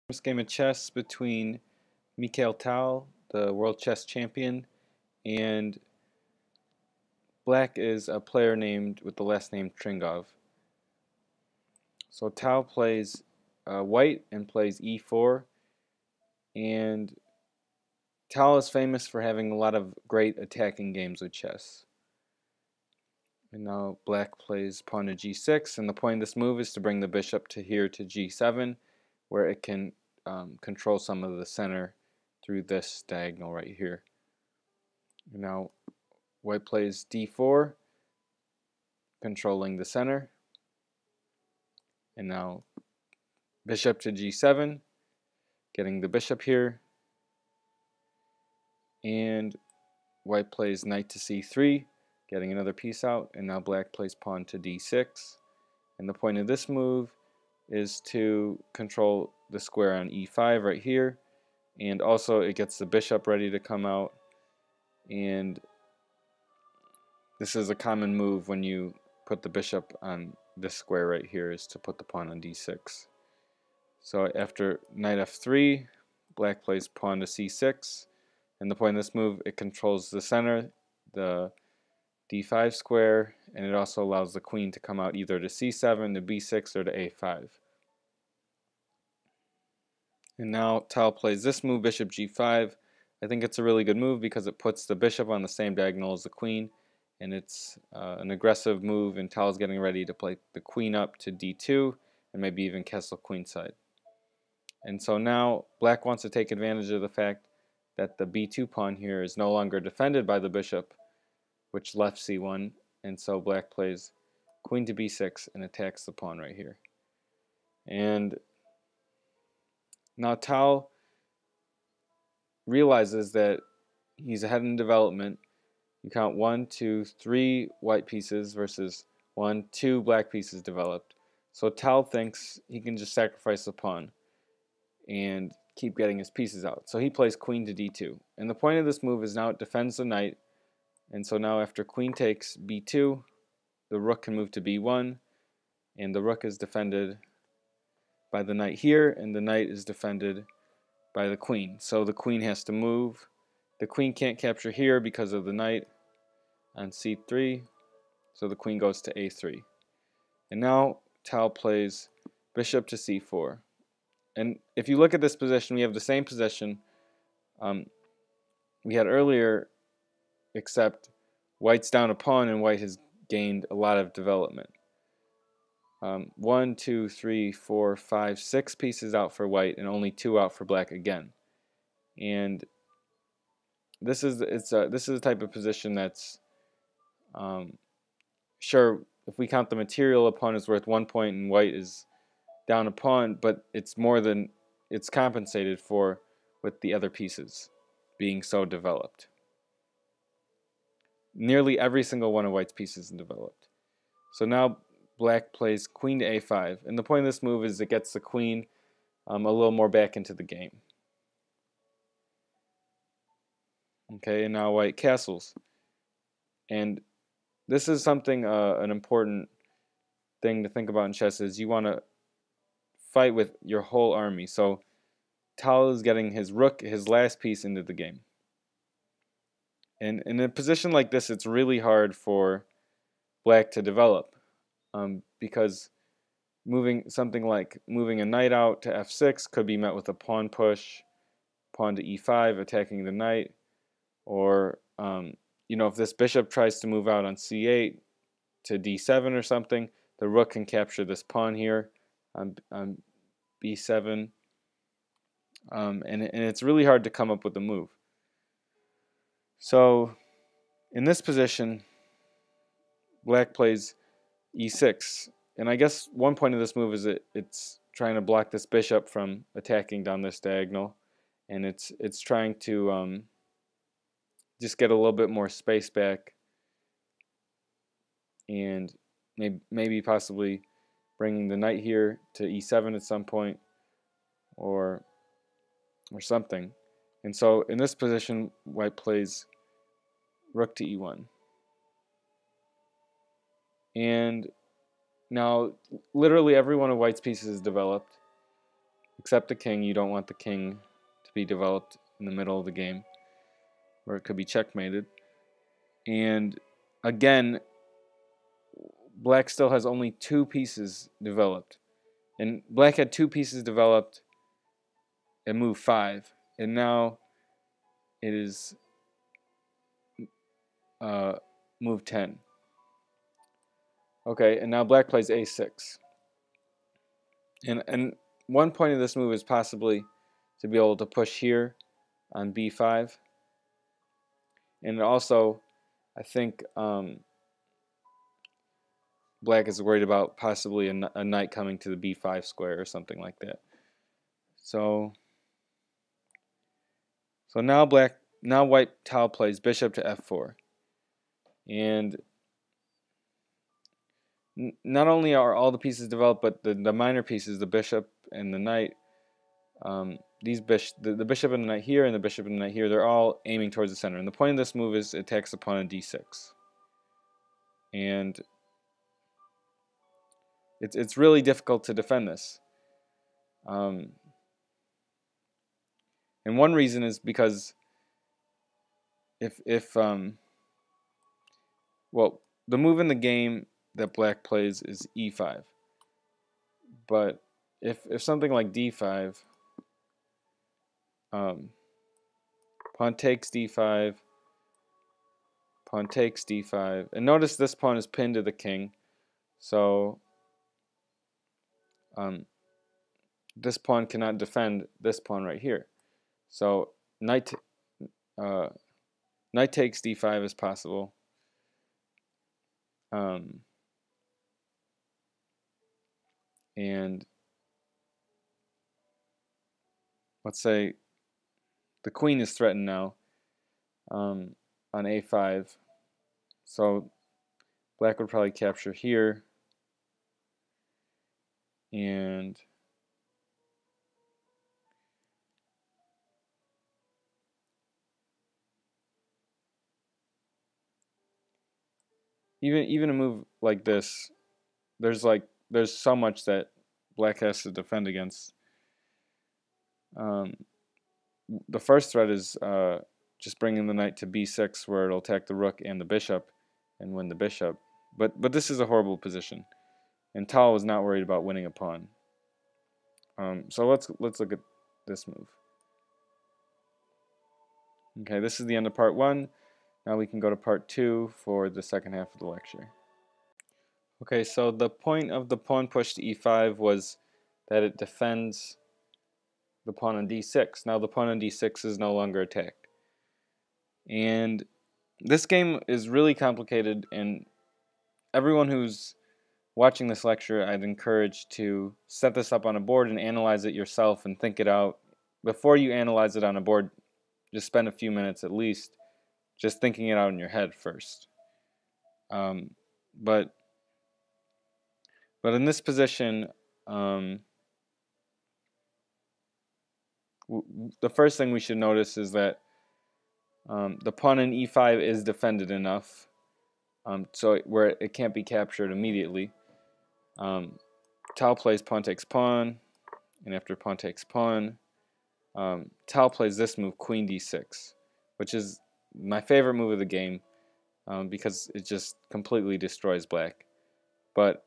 First game of chess between Mikhail Tal, the world chess champion, and black is a player named with the last name Tringov. So Tal plays white and plays e4, and Tal is famous for having a lot of great attacking games with chess. And now black plays pawn to g6, and the point of this move is to bring the bishop to here to g7, where it can control some of the center through this diagonal right here. And now white plays d4, controlling the center. And now bishop to g7, getting the bishop here. And white plays knight to c3, getting another piece out. And now black plays pawn to d6. And the point of this move is to control the square on e5 right here. And also it gets the bishop ready to come out. And this is a common move when you put the bishop on this square right here, is to put the pawn on d6. So after knight f3, black plays pawn to c6. And the point of this move, it controls the center, the d5 square, and it also allows the queen to come out either to c7, to b6, or to a5. And now Tal plays this move, bishop g5. I think it's a really good move because it puts the bishop on the same diagonal as the queen, and it's an aggressive move, and Tal's getting ready to play the queen up to d2 and maybe even castle queenside. And so now black wants to take advantage of the fact that the b2 pawn here is no longer defended by the bishop, which left c1, and so black plays queen to b6 and attacks the pawn right here. And now Tal realizes that he's ahead in development. You count 1, 2, 3 white pieces versus 1, 2 black pieces developed. So Tal thinks he can just sacrifice the pawn and keep getting his pieces out. So he plays queen to d2. And the point of this move is now it defends the knight. And so now after queen takes b2, the rook can move to b1. And the rook is defended by the knight here, and the knight is defended by the queen. So the queen has to move. The queen can't capture here because of the knight on c3, so the queen goes to a3. And now Tal plays bishop to c4. And if you look at this position, we have the same position we had earlier, except white's down a pawn and white has gained a lot of development. 1, 2, 3, 4, 5, 6 pieces out for white and only 2 out for black again. And this is the type of position that's sure, if we count the material, a pawn is worth 1 point and white is down a pawn, but it's more than it's compensated for with the other pieces being so developed. Nearly every single one of white's pieces is developed. So now black plays queen to a5, and the point of this move is it gets the queen a little more back into the game. Okay, and now white castles. And this is something, an important thing to think about in chess is you want to fight with your whole army. So Tal is getting his rook, his last piece, into the game. And in a position like this, it's really hard for black to develop because something like moving a knight out to f6 could be met with a pawn push, pawn to e5, attacking the knight, or if this bishop tries to move out on c8 to d7 or something, the rook can capture this pawn here on b7, and it's really hard to come up with a move. So in this position, black plays e6, and I guess one point of this move is it's trying to block this bishop from attacking down this diagonal, and it's trying to just get a little bit more space back, and maybe possibly bringing the knight here to e7 at some point, or something. And so in this position, white plays rook to e1. And now literally every one of white's pieces is developed. except the king. You don't want the king to be developed in the middle of the game, where it could be checkmated. And again, black still has only 2 pieces developed. And black had 2 pieces developed and move 5. And now it is move 10. Okay, and now black plays a6. And one point of this move is possibly to be able to push here on b5. And also, I think black is worried about possibly a knight coming to the b5 square or something like that. So now white tile plays bishop to f4. And not only are all the pieces developed, but the minor pieces, the bishop and the knight, the bishop and the knight here and the bishop and the knight here, they're all aiming towards the center. And the point of this move is it attacks the pawn on d6. And it's really difficult to defend this. And one reason is because well, the move in the game that black plays is e5. But if something like d5, pawn takes d5, pawn takes d5, and notice this pawn is pinned to the king, so this pawn cannot defend this pawn right here. So knight takes d5 is possible. And let's say the queen is threatened now on a5. So black would probably capture here. And even a move like this, there's so much that black has to defend against. The first threat is just bringing the knight to b6, where it'll attack the rook and the bishop and win the bishop. But this is a horrible position, and Tal was not worried about winning a pawn. So let's look at this move. Okay, this is the end of part 1. Now we can go to part 2 for the second half of the lecture. Okay, so the point of the pawn push to e5 was that it defends the pawn on d6. Now the pawn on d6 is no longer attacked. And this game is really complicated, and everyone who's watching this lecture, I'd encourage to set this up on a board and analyze it yourself and think it out. Before you analyze it on a board, just spend a few minutes at least just thinking it out in your head first. But in this position, the first thing we should notice is that the pawn in e5 is defended enough, so where it can't be captured immediately. Tal plays pawn takes pawn, and after pawn takes pawn, Tal plays this move, queen d6, which is my favorite move of the game because it just completely destroys black. But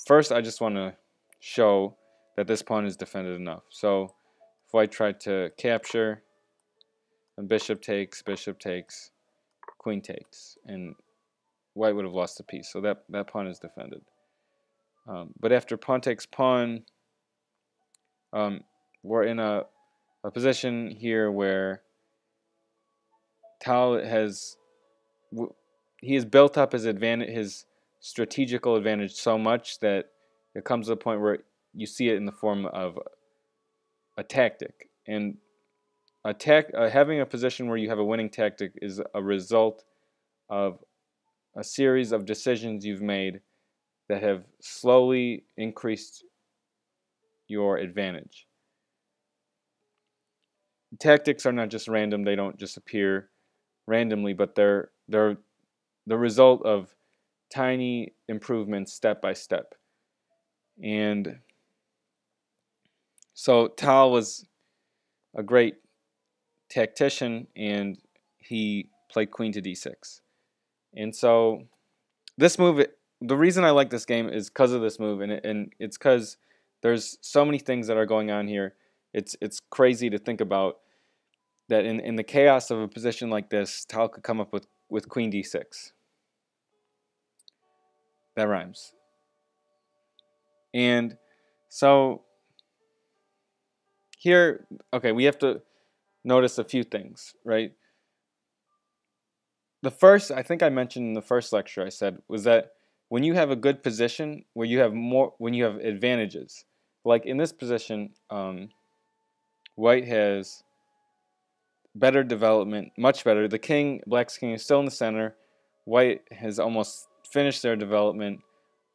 first I just want to show that this pawn is defended enough. So if white tried to capture, and bishop takes, queen takes, and white would have lost a piece. So that pawn is defended. But after pawn takes pawn, we're in a position here where Tal has built up his strategical advantage so much that it comes to a point where you see it in the form of a tactic. And having a position where you have a winning tactic is a result of a series of decisions you've made that have slowly increased your advantage. Tactics are not just random; they don't just appear randomly, but they're the result of tiny improvements step by step. And So Tal was a great tactician, and he played queen to d6. And so this move, the reason I like this game is because of this move, and it's because there's so many things that are going on here. It's crazy to think about that in the chaos of a position like this, Tal could come up with queen d6. That rhymes. And so here, okay, we have to notice a few things, right? The first, I think I mentioned in the first lecture, I said, was that when you have a good position where you have when you have advantages, like in this position, white has better development, much better. The king, black's king, is still in the center. White has almost finished their development,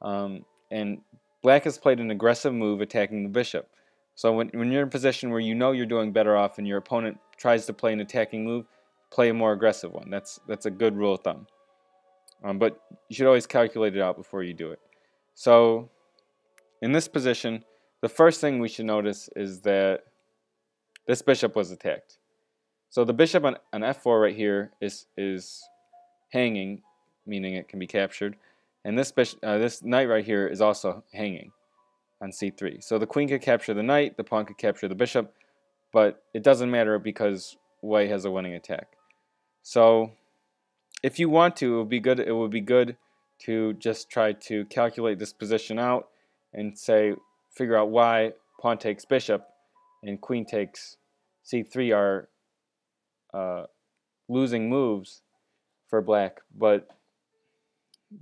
and black has played an aggressive move attacking the bishop. So when you're in a position where you know you're doing better off and your opponent tries to play an attacking move, play a more aggressive one. That's a good rule of thumb. But you should always calculate it out before you do it. So in this position, the first thing we should notice is that this bishop was attacked. So the bishop on f4 right here is hanging, meaning it can be captured, and this knight right here is also hanging on c3. So the queen could capture the knight, the pawn could capture the bishop, but it doesn't matter because white has a winning attack. So if you want to, it would be good to just try to calculate this position out and figure out why pawn takes bishop and queen takes c3 are losing moves for black. But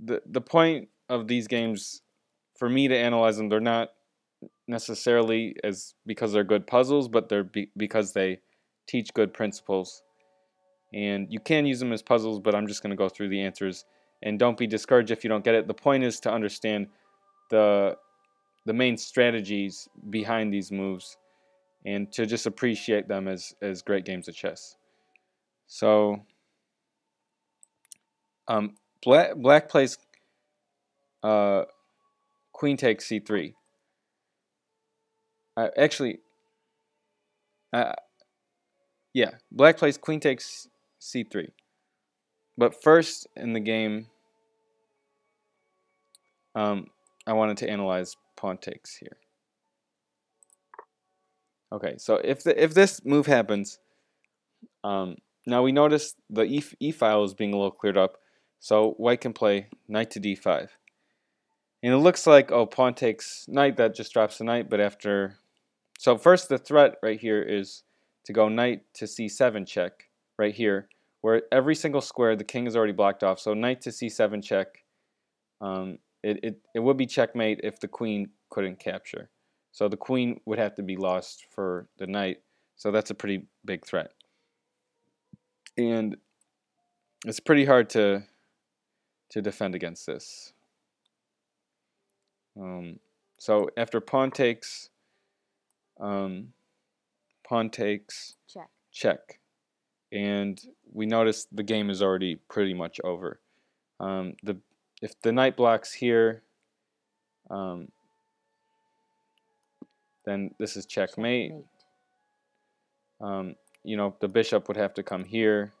the point of these games, for me to analyze them, they're not necessarily because they're good puzzles, but they're because they teach good principles. And you can use them as puzzles, but I'm just going to go through the answers. And don't be discouraged if you don't get it. The point is to understand the main strategies behind these moves and to just appreciate them as great games of chess. So black plays queen takes c3. Yeah, black plays queen takes c3. But first in the game, I wanted to analyze pawn takes here. Okay, so if this move happens, now we notice the e file is being a little cleared up, so white can play knight to d5. And it looks like, oh, pawn takes knight, that just drops the knight, but after... So first the threat right here is to go knight to c7 check, right here, where every single square the king is already blocked off, so knight to c7 check, it would be checkmate if the queen couldn't capture. So the queen would have to be lost for the knight, so that's a pretty big threat. And it's pretty hard to defend against this. So after pawn takes check, and we notice the game is already pretty much over. If the knight blocks here, then this is checkmate. You know, the bishop would have to come here,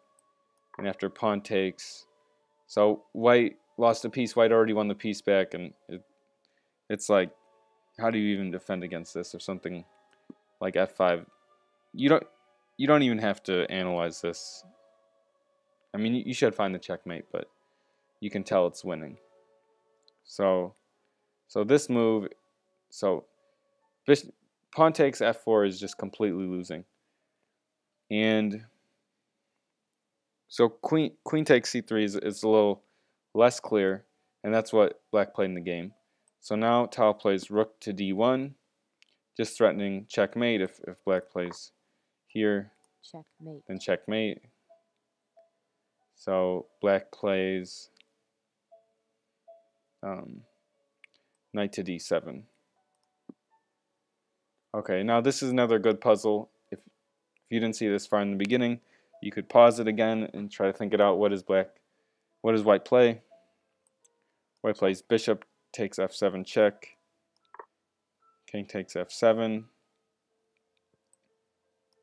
and after pawn takes, so white lost a piece. White already won the piece back, and it's like, how do you even defend against this? Or something like f5. You don't even have to analyze this. I mean, you should find the checkmate, but you can tell it's winning. So this move, pawn takes f4 is just completely losing. And so queen takes c3 is a little less clear, and that's what black played in the game. So now Tal plays rook to d1, just threatening checkmate if black plays here. Checkmate. Then checkmate. So black plays knight to d7. Okay, now this is another good puzzle. If you didn't see this far in the beginning, you could pause it again and try to think it out. What does white play? White plays bishop takes f7 check. King takes f7.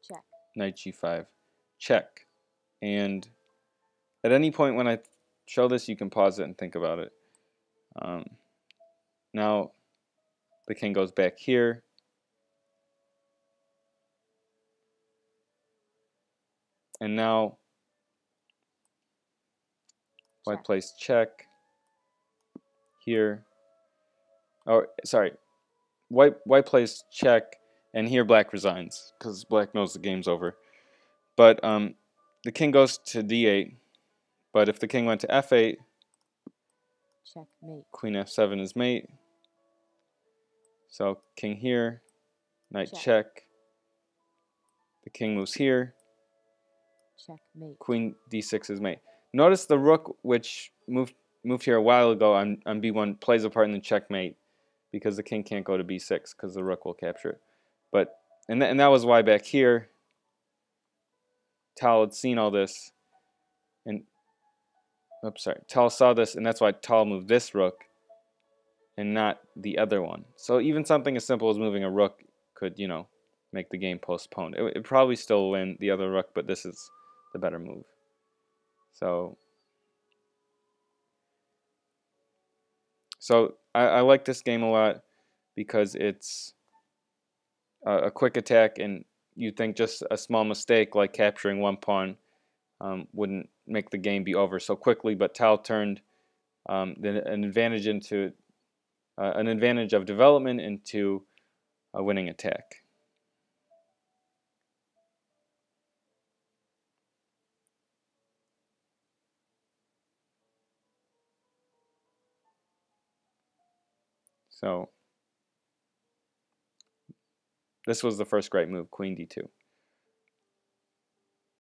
Check. Knight g5, check. And at any point when I show this, you can pause it and think about it. Now the king goes back here. And now white plays check here. Oh, sorry. White plays check, and here black resigns because black knows the game's over. But the king goes to d8. But if the king went to f8, checkmate. Queen f7 is mate. So king here, knight check. The king moves here. Checkmate. Queen d6 is mate. Notice the rook, which moved here a while ago on b1, plays a part in the checkmate because the king can't go to b6 because the rook will capture it. But and that was why back here Tal had seen all this, and Tal saw this, and that's why Tal moved this rook and not the other one. So even something as simple as moving a rook could, make the game postponed. It probably still win the other rook, but this is the better move. So I like this game a lot because it's a quick attack, and you think just a small mistake like capturing one pawn wouldn't make the game be over so quickly, but Tal turned an advantage into an advantage of development into a winning attack. So this was the first great move, Queen d2.